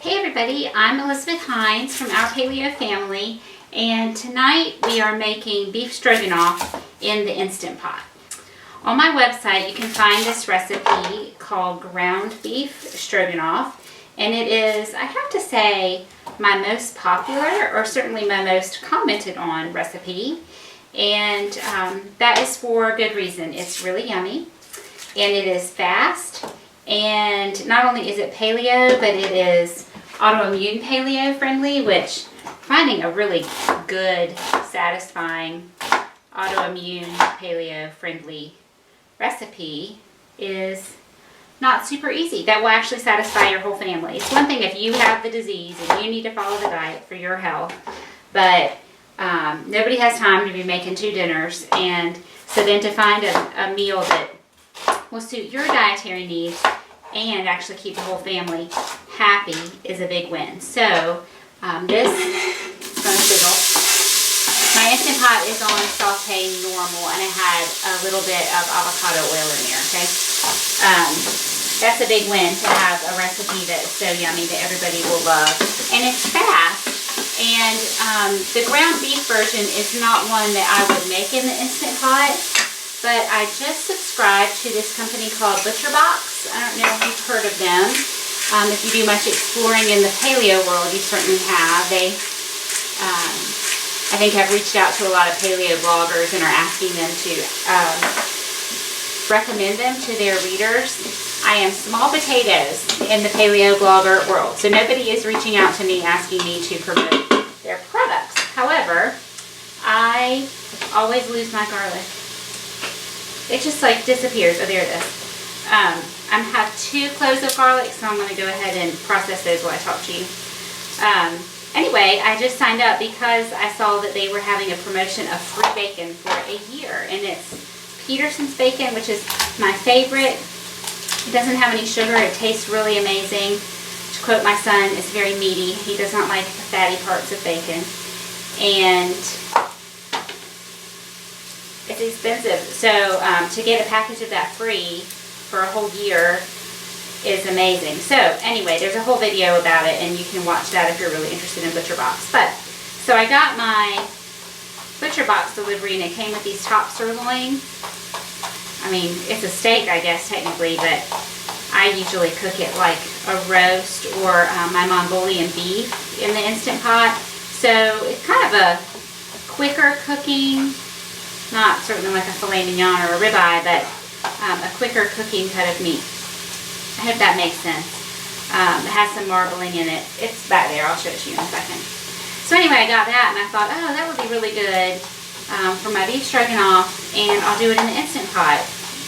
Hey everybody, I'm Elizabeth Hines from Our Paleo Family, and tonight we are making beef stroganoff in the Instant Pot. On my website you can find this recipe called ground beef stroganoff, and it is, I have to say, my most popular, or certainly my most commented on recipe, and that is for good reason. It's really yummy, and it is fast, and not only is it paleo, but it is autoimmune paleo friendly, which finding a really good, satisfying autoimmune paleo friendly recipe is not super easy. That will actually satisfy your whole family. It's one thing if you have the disease and you need to follow the diet for your health, but nobody has time to be making 2 dinners, and so then to find a meal that will suit your dietary needs and actually keep the whole family happy is a big win. So this is going to sizzle. My Instant Pot is on saute normal, and I had a little bit of avocado oil in there, okay? That's a big win to have a recipe that's so yummy that everybody will love. And it's fast, and the ground beef version is not one that I would make in the Instant Pot, but I just subscribed to this company called ButcherBox. I don't know if you've heard of them. If you do much exploring in the paleo world, you certainly have. They, I think, have reached out to a lot of paleo bloggers and are asking them to recommend them to their readers. I am small potatoes in the paleo blogger world, so nobody is reaching out to me asking me to promote their products. However, I always lose my garlic. It just like disappears. Oh, there it is. I have 2 cloves of garlic, so I'm going to go ahead and process those while I talk to you. Anyway, I just signed up because I saw that they were having a promotion of free bacon for a year, and it's Peterson's bacon, which is my favorite. It doesn't have any sugar. It tastes really amazing. To quote my son, it's very meaty. He does not like the fatty parts of bacon, and it's expensive. So to get a package of that free for a whole year is amazing. So anyway, there's a whole video about it, and you can watch that if you're really interested in ButcherBox. But so I got my ButcherBox delivery, and it came with these top sirloin. I mean, it's a steak, I guess, technically, but I usually cook it like a roast or my Mongolian beef in the Instant Pot. So it's kind of a quicker cooking, not certainly like a filet mignon or a ribeye, but a quicker cooking cut of meat. I hope that makes sense. It has some marbling in it. It's back there. I'll show it to you in a second. So anyway, I got that, and I thought, oh, that would be really good for my beef stroganoff, and I'll do it in the Instant Pot.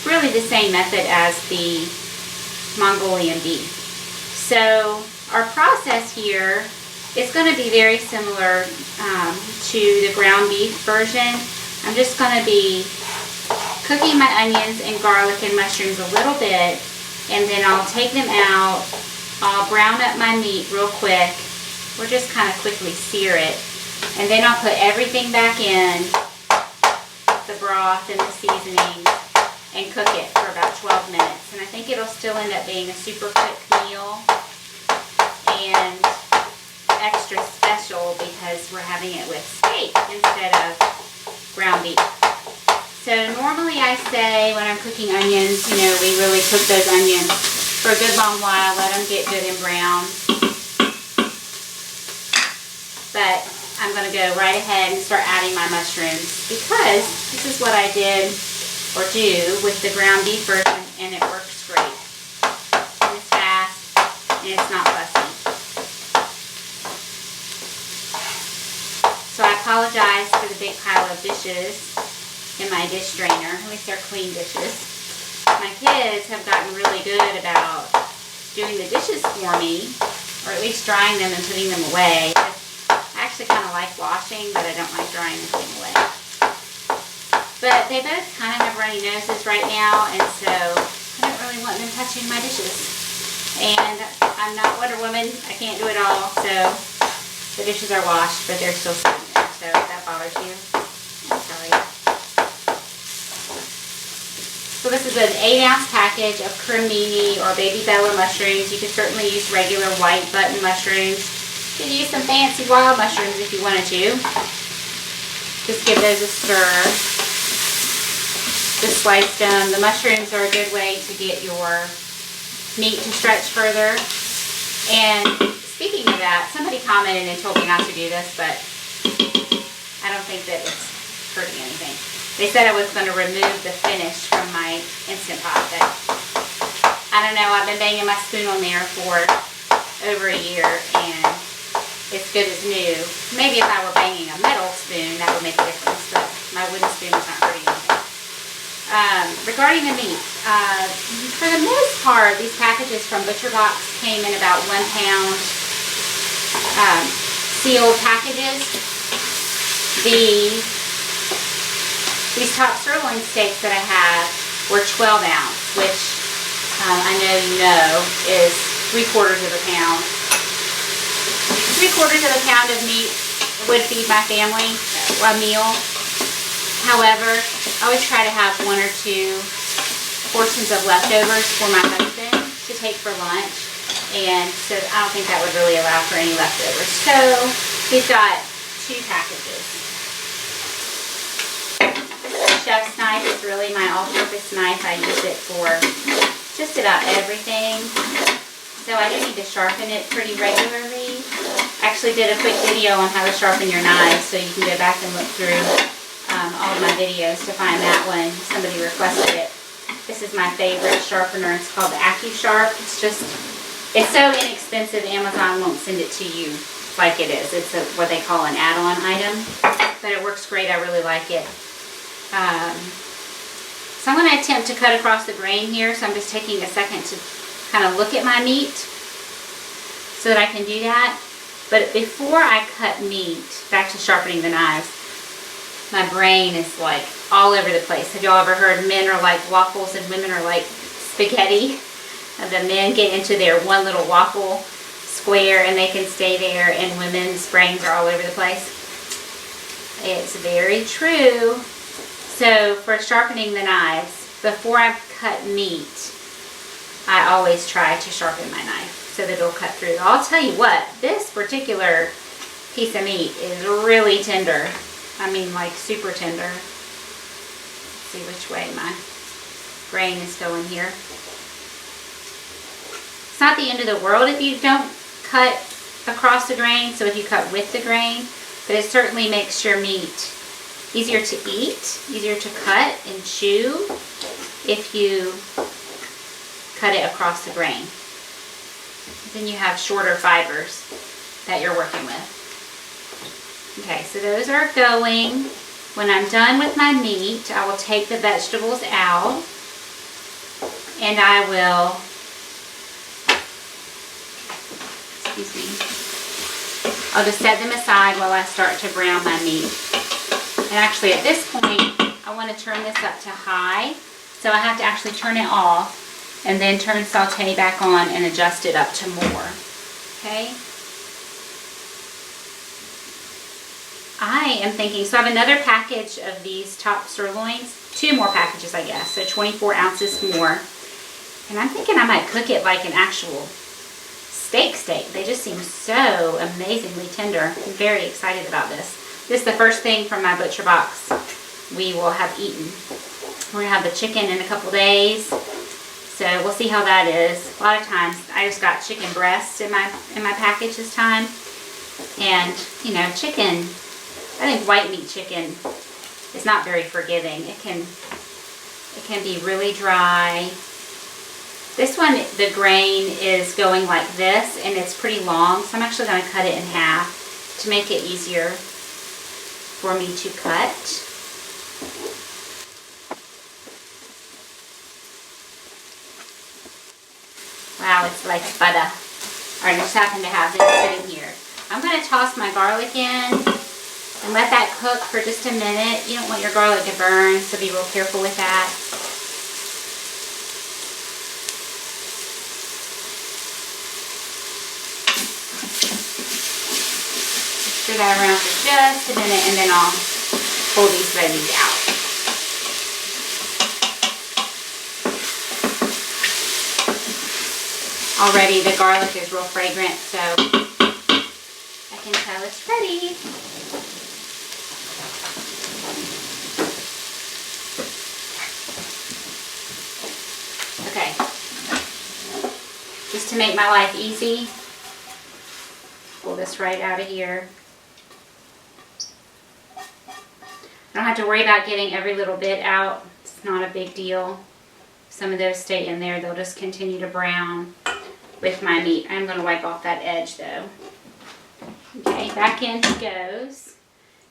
Really the same method as the Mongolian beef. So our process here is going to be very similar to the ground beef version. I'm just going to be cooking my onions and garlic and mushrooms a little bit, and then I'll take them out. I'll brown up my meat real quick, or just kind of quickly sear it, and then I'll put everything back in, the broth and the seasoning, and cook it for about 12 minutes. And I think it'll still end up being a super quick meal and extra special because we're having it with steak instead of ground beef. So normally I say when I'm cooking onions, you know, we really cook those onions for a good long while, let them get good and brown. But I'm going to go right ahead and start adding my mushrooms, because this is what I did or do with the ground beef version, and it works great. It's fast and it's not fussy. So I apologize for the big pile of dishes in my dish drainer. At least they're clean dishes. My kids have gotten really good about doing the dishes for me, or at least drying them and putting them away. I actually kind of like washing, but I don't like drying and putting away. But they both kind of have runny noses right now, and so I don't really want them touching my dishes. And I'm not Wonder Woman. I can't do it all, so the dishes are washed, but they're still sitting there. So if that bothers you, I'm sorry. So this is an 8-ounce package of cremini or baby bella mushrooms. You could certainly use regular white button mushrooms. You could use some fancy wild mushrooms if you wanted to. Just give those a stir. Just slice them. The mushrooms are a good way to get your meat to stretch further. And speaking of that, somebody commented and told me not to do this, but I don't think that it's hurting anything. They said I was going to remove the finish from my Instant Pot, but I don't know. I've been banging my spoon on there for over a year, and it's good as new. Maybe if I were banging a metal spoon, that would make a difference, but my wooden spoon is not hurting anything. Regarding the meat, for the most part, these packages from ButcherBox came in about 1 pound sealed packages. These top sirloin steaks that I have were 12 ounce, which I know you know is 3/4 of a pound. 3/4 of a pound of meat would feed my family a meal. However, I always try to have 1 or 2 portions of leftovers for my husband to take for lunch, and so I don't think that would really allow for any leftovers. So he's got 2 packages. Chef's knife is really my all-purpose knife. I use it for just about everything. So I do need to sharpen it pretty regularly. I actually did a quick video on how to sharpen your knives, so you can go back and look through all of my videos to find that one. Somebody requested it. This is my favorite sharpener. It's called AccuSharp. It's so inexpensive, Amazon won't send it to you like it is. It's what they call an add-on item, but it works great. I really like it. So I'm going to attempt to cut across the grain here, so I'm just taking a second to kind of look at my meat so that I can do that. But before I cut meat, back to sharpening the knives, my brain is like all over the place. Have y'all ever heard men are like waffles and women are like spaghetti? The men get into their one little waffle square and they can stay there, and women's brains are all over the place. It's very true. So for sharpening the knives, before I cut meat, I always try to sharpen my knife so that it'll cut through. I'll tell you what, this particular piece of meat is really tender. I mean, like super tender. Let's see which way my grain is going here. It's not the end of the world if you don't cut across the grain, so if you cut with the grain, but it certainly makes your meat easier to eat, easier to cut and chew if you cut it across the grain. Then you have shorter fibers that you're working with. Okay, so those are going. When I'm done with my meat, I will take the vegetables out, and I will, excuse me, I'll just set them aside while I start to brown my meat. And actually at this point, I want to turn this up to high, so I have to actually turn it off and then turn saute back on and adjust it up to more. Okay? I am thinking, so I have another package of these top sirloins, 2 more packages I guess, so 24 ounces more. And I'm thinking I might cook it like an actual steak. They just seem so amazingly tender. I'm very excited about this. This is the first thing from my ButcherBox we will have eaten. We're going to have the chicken in a couple days, so we'll see how that is. A lot of times I just got chicken breasts in my package this time, and you know, chicken, I think white meat chicken is not very forgiving. It can be really dry. This one, the grain is going like this, and it's pretty long, so I'm actually going to cut it in half to make it easier for me to cut. Wow, it's like butter. I just happen to have this sitting here. I'm going to toss my garlic in and let that cook for just a minute. You don't want your garlic to burn, so be real careful with that. Stir that around for just a minute, and then I'll pull these veggies out. already the garlic is real fragrant, so I can tell it's ready. Okay, just to make my life easy, pull this right out of here. I don't have to worry about getting every little bit out. It's not a big deal. Some of those stay in there. They'll just continue to brown with my meat. I'm going to wipe off that edge though. Okay, back in it goes.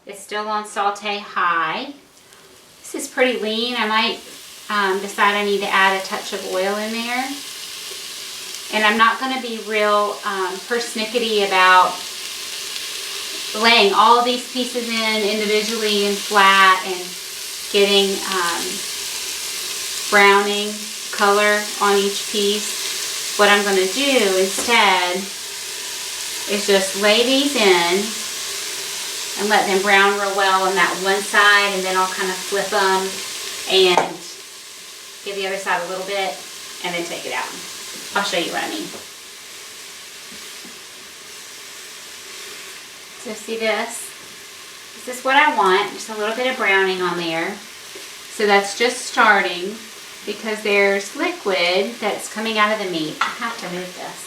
It's still on saute high. This is pretty lean. I might decide I need to add a touch of oil in there. And I'm not going to be real persnickety about laying all of these pieces in individually and flat and getting browning color on each piece. What I'm going to do instead is just lay these in and let them brown real well on that one side, and then I'll kind of flip them and give the other side a little bit and then take it out. I'll show you what I mean. So see this? This is what I want, just a little bit of browning on there. So that's just starting because there's liquid that's coming out of the meat. I have to move this.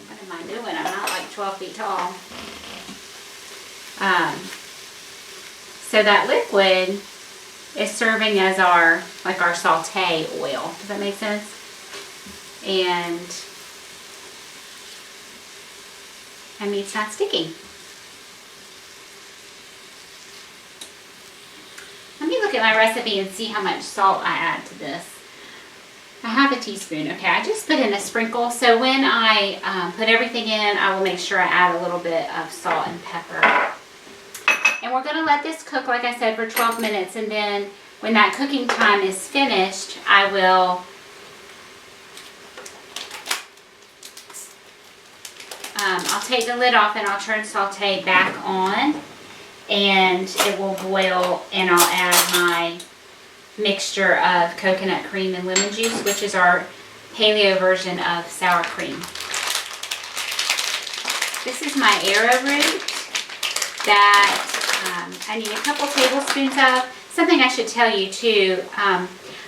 What am I doing? I'm not like 12 feet tall. So that liquid is serving as our saute oil. Does that make sense? And meat's not sticking. Let me look at my recipe and see how much salt I add to this. I have a teaspoon. Okay, I just put in a sprinkle. So when I put everything in, I will make sure I add a little bit of salt and pepper. And we're going to let this cook, like I said, for 12 minutes. And then when that cooking time is finished, I will I'll take the lid off and I'll turn saute back on, and it will boil, and I'll add my mixture of coconut cream and lemon juice, which is our paleo version of sour cream. This is my arrowroot that I need a couple tablespoons of. Something I should tell you too,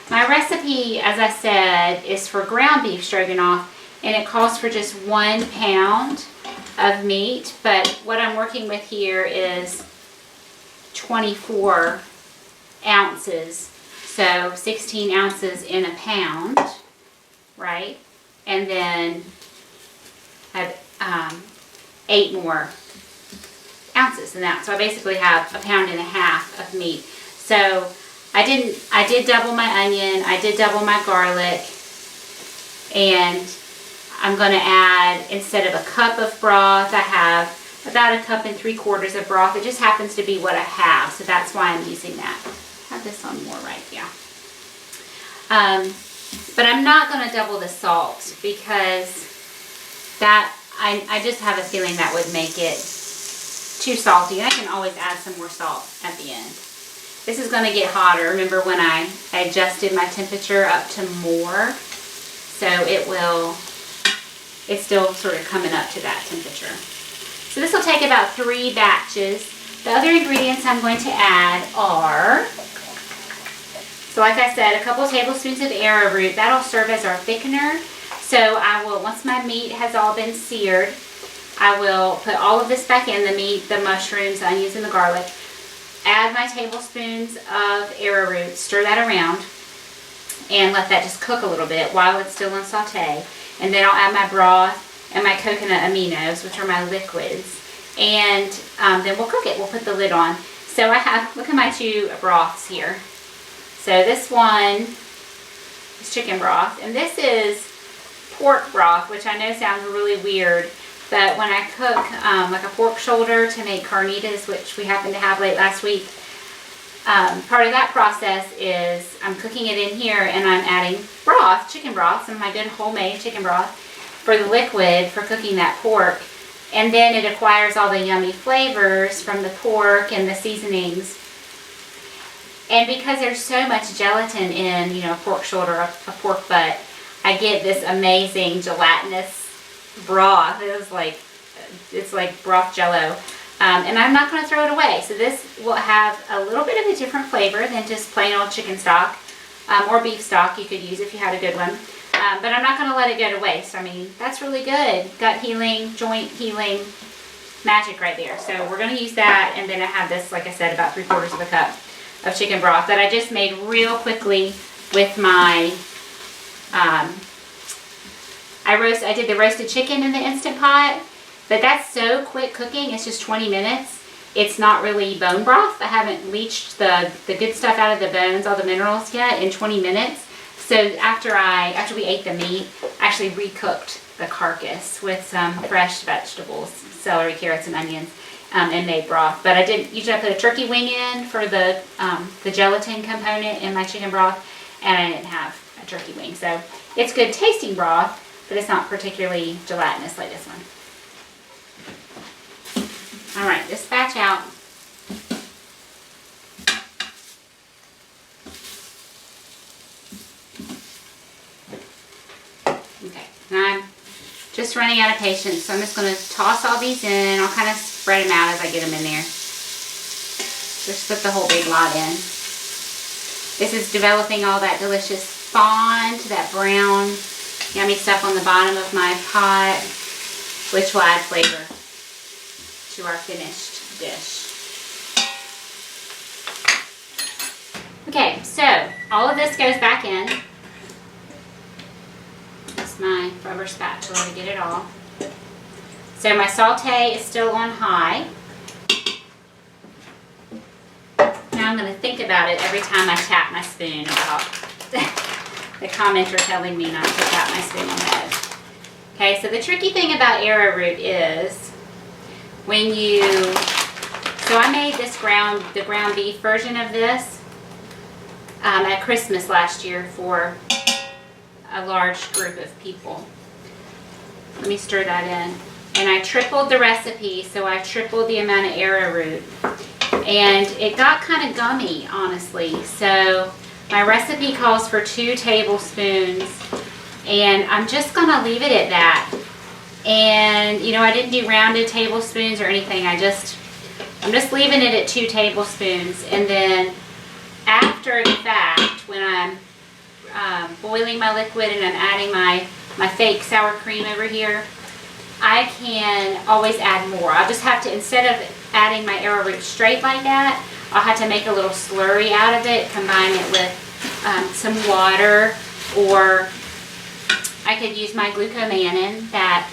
my recipe, as I said, is for ground beef stroganoff, and it calls for just 1 pound of meat, but what I'm working with here is 24 ounces, so 16 ounces in a pound, right? And then I have 8 more ounces than that, so I basically have 1.5 pounds of meat. So I did double my onion, I did double my garlic, and I'm going to add, instead of a cup of broth, I have about 1 3/4 cups of broth. It just happens to be what I have, so that's why I'm using that. I have this on more right, yeah. But I'm not going to double the salt because that, I just have a feeling that would make it too salty. And I can always add some more salt at the end. This is going to get hotter. Remember when I adjusted my temperature up to more? So it's still sort of coming up to that temperature. So this will take about 3 batches. The other ingredients I'm going to add are, so like I said, a couple tablespoons of arrowroot. That'll serve as our thickener. So I will, once my meat has all been seared, I will put all of this back in, the meat, the mushrooms, the onions, and the garlic. Add my tablespoons of arrowroot, stir that around, and let that just cook a little bit while it's still on saute. And then I'll add my broth and my coconut aminos, which are my liquids. And then we'll cook it. We'll put the lid on. So I have, look at my 2 broths here. So this one is chicken broth, and this is pork broth, which I know sounds really weird. But when I cook like a pork shoulder to make carnitas, which we happened to have late last week, part of that process is I'm cooking it in here and I'm adding broth, chicken broth, some of my good homemade chicken broth for the liquid for cooking that pork. And then it acquires all the yummy flavors from the pork and the seasonings. And because there's so much gelatin in, you know, a pork shoulder, a pork butt, I get this amazing gelatinous broth. It's like broth jello. And I'm not going to throw it away. So this will have a little bit of a different flavor than just plain old chicken stock, or beef stock you could use if you had a good one. But I'm not going to let it go to waste. I mean, that's really good. Gut healing, joint healing, magic right there. So we're going to use that, and then I have this, like I said, about 3/4 of a cup of chicken broth that I just made real quickly with my, I did the roasted chicken in the Instant Pot, but that's so quick cooking. It's just 20 minutes. It's not really bone broth. I haven't leached the good stuff out of the bones, all the minerals yet, in 20 minutes. So after we ate the meat, I actually recooked the carcass with some fresh vegetables, celery, carrots, and onions, and made broth. But I didn't, usually I put a turkey wing in for the gelatin component in my chicken broth, and I didn't have a turkey wing. So it's good tasting broth, but it's not particularly gelatinous like this one. All right, just batch out. Okay, now I'm just running out of patience, so I'm just going to toss all these in. I'll kind of spread them out as I get them in there. Just put the whole big lot in. This is developing all that delicious fond, that brown, yummy stuff on the bottom of my pot, which will add flavor to our finished dish. Okay, so all of this goes back in. That's my rubber spatula to get it all. So my saute is still on high. Now I'm going to think about it every time I tap my spoon about the commenter telling me not to tap my spoon on the edge. Okay, so the tricky thing about arrowroot is when you, so I made this the ground beef version of this at Christmas last year for a large group of people. Let me stir that in. And I tripled the recipe, so I tripled the amount of arrowroot. And it got kind of gummy, honestly. So my recipe calls for 2 tablespoons, and I'm just gonna leave it at that. And you know, I didn't do rounded tablespoons or anything. I'm just leaving it at 2 tablespoons. And then after the fact, when I'm boiling my liquid and I'm adding my fake sour cream over here, I can always add more. I'll just have to, instead of adding my arrowroot straight like that, I'll have to make a little slurry out of it, combine it with some water, or I could use my glucomannan, that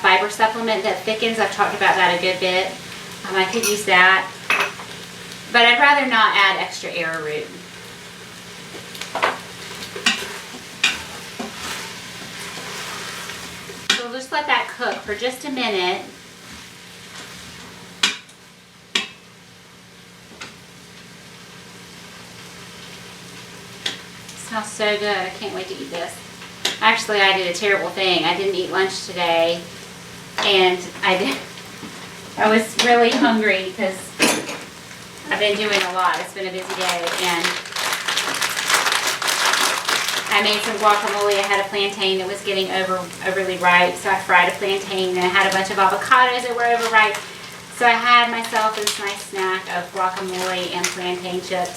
fiber supplement that thickens. I've talked about that a good bit. I could use that, but I'd rather not add extra arrowroot. So we'll just let that cook for just a minute. It smells so good. I can't wait to eat this. Actually, I did a terrible thing. I didn't eat lunch today, and I was really hungry because I've been doing a lot. It's been a busy day, and I made some guacamole. I had a plantain that was getting overly ripe, so I fried a plantain, and I had a bunch of avocados that were overripe. So I had myself this nice snack of guacamole and plantain chips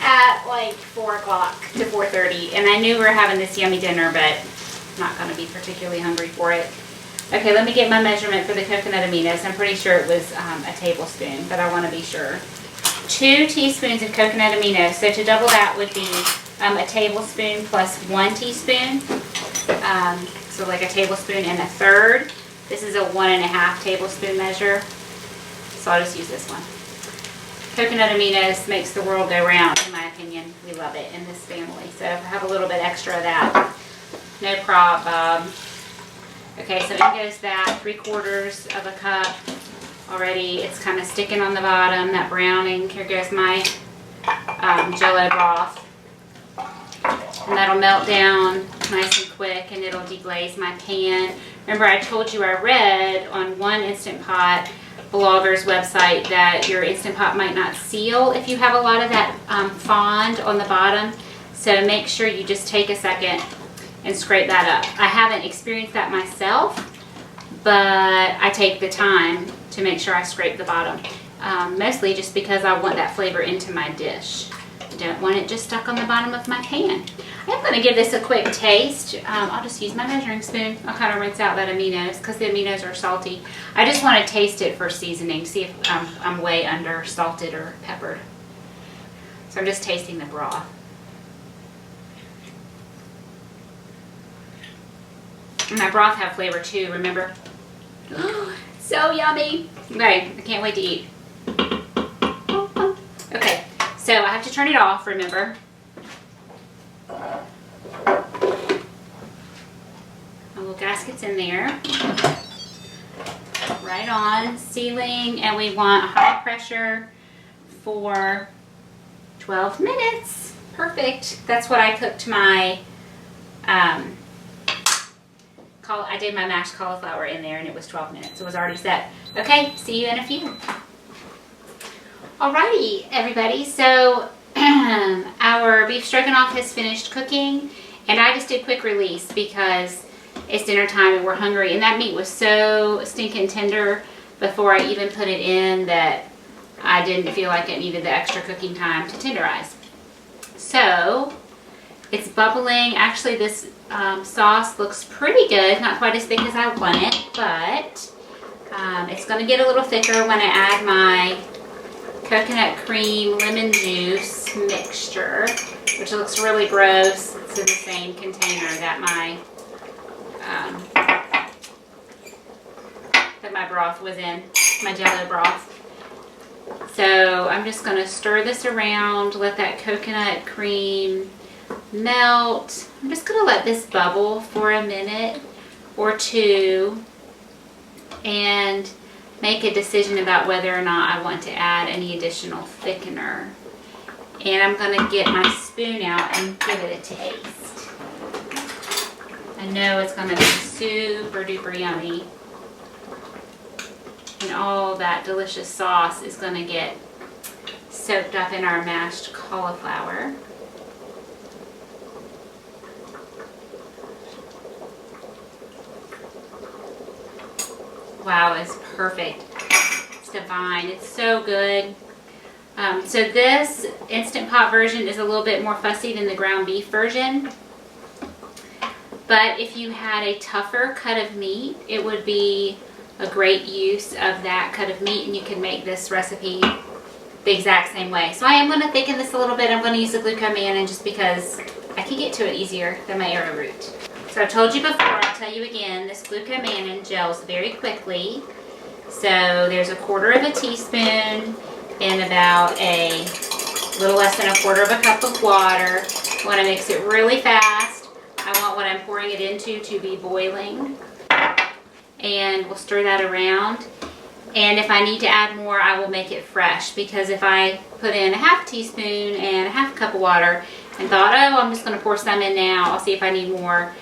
at like 4 o'clock to 4:30, and I knew we were having this yummy dinner, but I'm not going to be particularly hungry for it. Okay, let me get my measurement for the coconut aminos. I'm pretty sure it was a tablespoon, but I want to be sure. 2 teaspoons of coconut aminos. So to double that would be a tablespoon plus 1 teaspoon. So like a tablespoon and a third. This is a 1.5 tablespoon measure. So I'll just use this one. Coconut aminos makes the world go round, in my opinion. We love it in this family. So if I have a little bit extra of that, no problem. Okay, so in goes that 3/4 of a cup already. It's kind of sticking on the bottom, that browning. Here goes my Jello broth. And that'll melt down nice and quick, and it'll deglaze my pan. Remember, I told you I read on one Instant Pot blogger's website that your Instant Pot might not seal if you have a lot of that fond on the bottom. So make sure you just take a second and scrape that up. I haven't experienced that myself, but I take the time to make sure I scrape the bottom. Mostly just because I want that flavor into my dish. I don't want it just stuck on the bottom of my pan. I'm going to give this a quick taste. I'll just use my measuring spoon. I'll kind of rinse out that aminos because the aminos are salty. I just want to taste it for seasoning, see if I'm way under salted or peppered. So I'm just tasting the broth. And my broth have flavor too, remember? So yummy. Okay, I can't wait to eat. Okay, so I have to turn it off, remember? My little gasket's in there. Right on, sealing, and we want high pressure for 12 minutes. Perfect. That's what I cooked my, I did my mashed cauliflower in there and it was 12 minutes. It was already set. Okay, see you in a few. Alrighty, everybody. So our beef stroganoff has finished cooking, and I just did quick release because it's dinner time and we're hungry. And that meat was so stinking tender before I even put it in that I didn't feel like it needed the extra cooking time to tenderize. So it's bubbling. Actually, this sauce looks pretty good. Not quite as thick as I want it, but it's going to get a little thicker when I add my coconut cream lemon juice mixture, which looks really gross. It's in the same container that my broth was in, my Jello broth. So I'm just going to stir this around, let that coconut cream melt. I'm just going to let this bubble for a minute or two and make a decision about whether or not I want to add any additional thickener. And I'm going to get my spoon out and give it a taste. I know it's going to be super duper yummy. And all that delicious sauce is going to get soaked up in our mashed cauliflower. Wow, it's perfect. It's divine. It's so good. So this Instant Pot version is a little bit more fussy than the ground beef version. But if you had a tougher cut of meat, it would be a great use of that cut of meat, and you can make this recipe the exact same way. So I am going to thicken this a little bit. I'm going to use the glucomannan just because I can get to it easier than my arrowroot. So I've told you before, I'll tell you again, this glucomannan gels very quickly. So there's a quarter of a teaspoon in about a little less than a quarter of a cup of water. I want to mix it really fast. I want what I'm pouring it into to be boiling. And we'll stir that around. And if I need to add more, I will make it fresh, because if I put in a half teaspoon and a half cup of water and thought, oh, I'm just going to pour some in now, I'll see if I need more.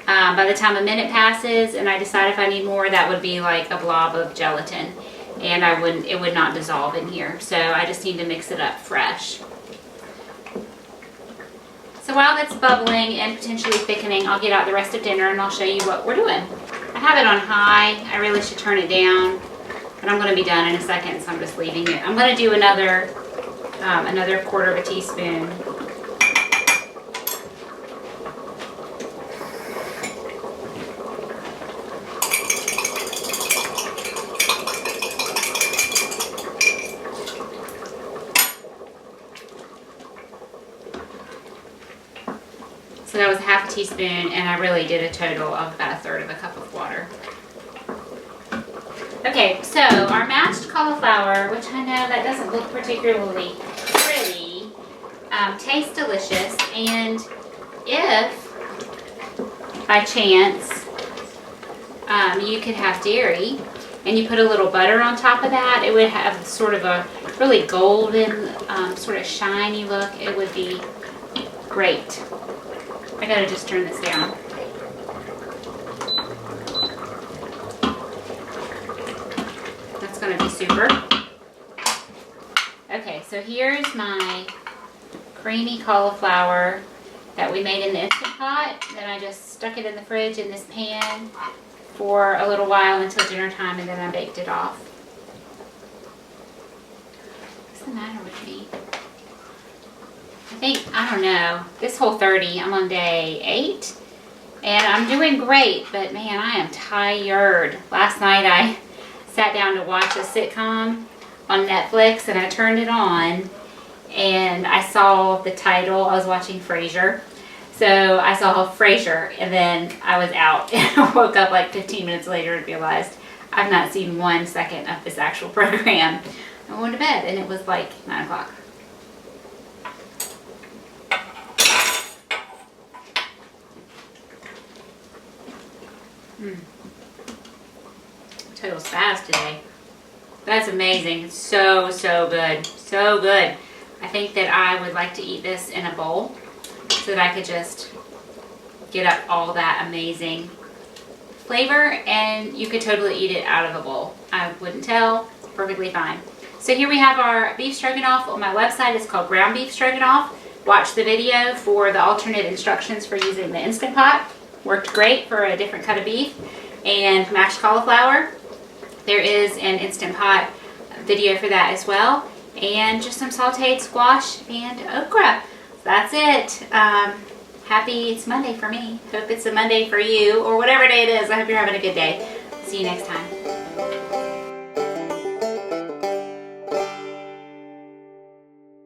By the time a minute passes and I decide if I need more, that would be like a blob of gelatin, and it would not dissolve in here. So I just need to mix it up fresh. So while that's bubbling and potentially thickening, I'll get out the rest of dinner and I'll show you what we're doing. I have it on high. I really should turn it down, but I'm going to be done in a second, so I'm just leaving it. I'm going to do another quarter of a teaspoon. So that was a half a teaspoon, and I really did a total of about a third of a cup of water. Okay, so our mashed cauliflower, which I know that doesn't look particularly pretty, tastes delicious. And if by chance you could have dairy and you put a little butter on top of that, it would have sort of a really golden, sort of shiny look. It would be great. I gotta just turn this down. That's gonna be super. Okay, so here's my creamy cauliflower that we made in the Instant Pot. Then I just stuck it in the fridge in this pan for a little while until dinner time, and then I baked it off. What's the matter with me? I don't know, this Whole30, I'm on day 8, and I'm doing great, but man, I am tired. Last night I sat down to watch a sitcom on Netflix, and I turned it on, and I saw the title. I was watching Frasier, so I saw Frasier, and then I was out, and I woke up like 15 minutes later and realized I've not seen 1 second of this actual program. I went to bed, and it was like 9 o'clock. Total spaz today. That's amazing. So good. So good. I think that I would like to eat this in a bowl so that I could just get up all that amazing flavor, and you could totally eat it out of a bowl. I wouldn't tell. Perfectly fine. So here we have our beef stroganoff on my website. It's called ground beef stroganoff. Watch the video for the alternate instructions for using the Instant Pot. Worked great for a different cut of beef. And mashed cauliflower. There is an Instant Pot video for that as well. And just some sauteed squash and okra. That's it. Happy it's Monday for me. Hope it's a Monday for you, or whatever day it is. I hope you're having a good day. See you next time.